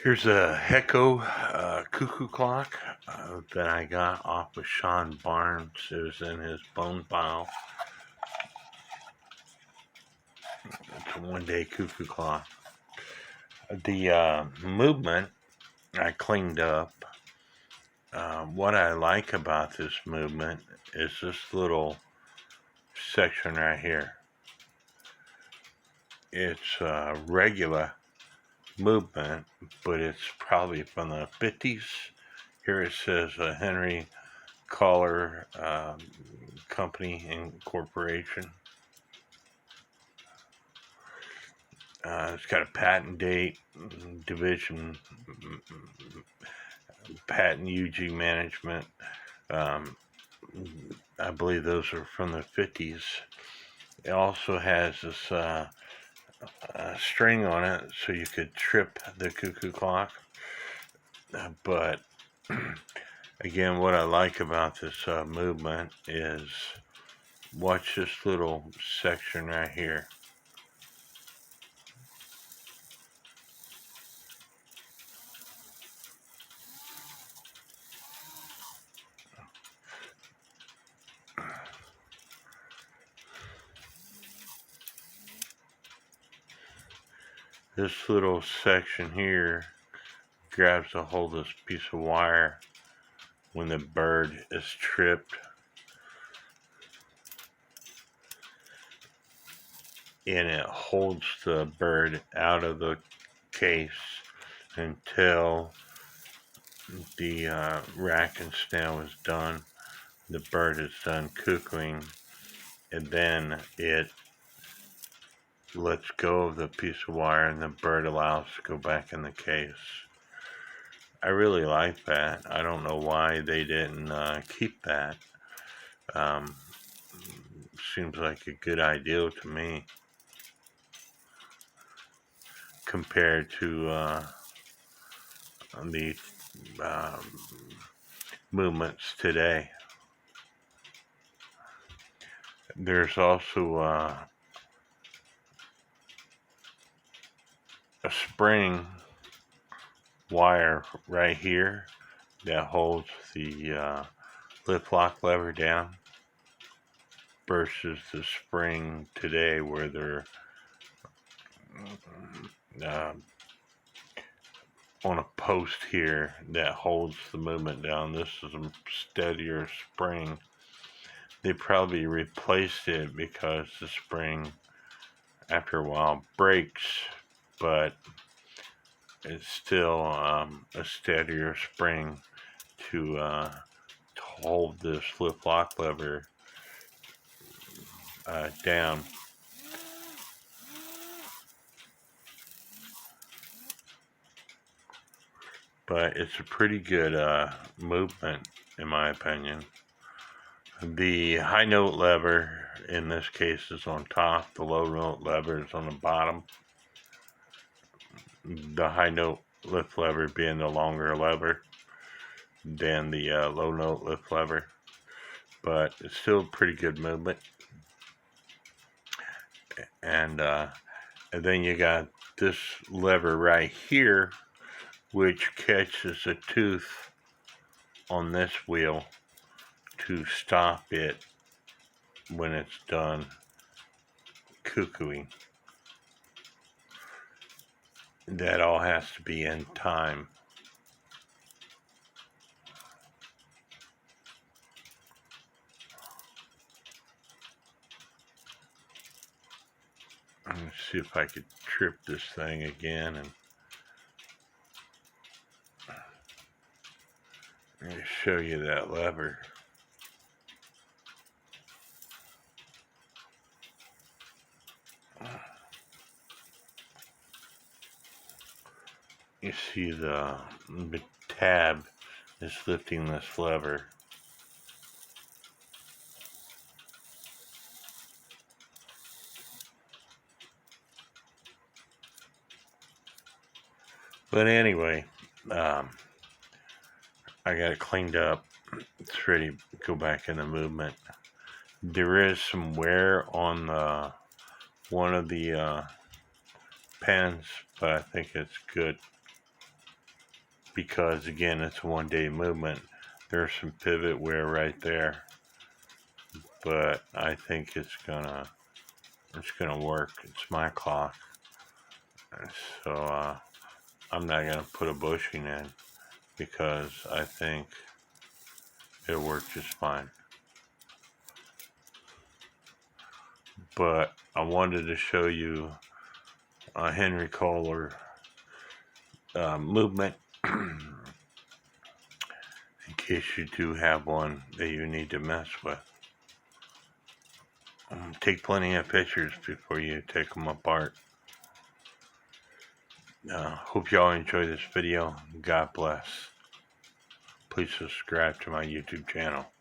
Here's a Heco cuckoo clock that I got off of Sean Barnes. It was in his bone pile. It's a one-day cuckoo clock. The movement I cleaned up. What I like about this movement is this little section right here. It's a regular movement, but it's probably from the 50s. Here it says Henry Coehler Company Incorporation. It's got a patent date, division, patent UG management. I believe those are from the 50s. It also has this string on it so you could trip the cuckoo clock. But again, what I like about this movement is watch this little section right here. This little section here grabs a hold of this piece of wire when the bird is tripped, and it holds the bird out of the case until the rack and snail is done. The bird is done cuckooing, and then it lets go of the piece of wire and the bird allows to go back in the case. I really like that. I don't know why they didn't keep that. Seems like a good idea to me compared to the movements today. There's also a spring wire right here that holds the lift lock lever down versus the spring today where they're on a post here that holds the movement down. This is a steadier spring. They probably replaced it because the spring after a while breaks, but it's still a steadier spring to hold this flip lock lever down. But it's a pretty good movement in my opinion. The high note lever in this case is on top, the low note lever is on the bottom. The high note lift lever being the longer lever than the low note lift lever, but it's still a pretty good movement. And then you got this lever right here which catches a tooth on this wheel to stop it when it's done cuckooing. That all has to be in time. Let's see if I could trip this thing again and show you that lever. You see the tab is lifting this lever. But anyway, I got it cleaned up. It's ready to go back in the movement. There is some wear on one of the pens, but I think it's good. because again, it's a 1-day movement. There's some pivot wear right there, but I think it's gonna work. It's my clock, so I'm not gonna put a bushing in because I think it'll work just fine. But I wanted to show you a Henry Coehler movement in case you do have one that you need to mess with. Take plenty of pictures before you take them apart. Hope y'all enjoy this video. God bless. Please subscribe to my YouTube channel.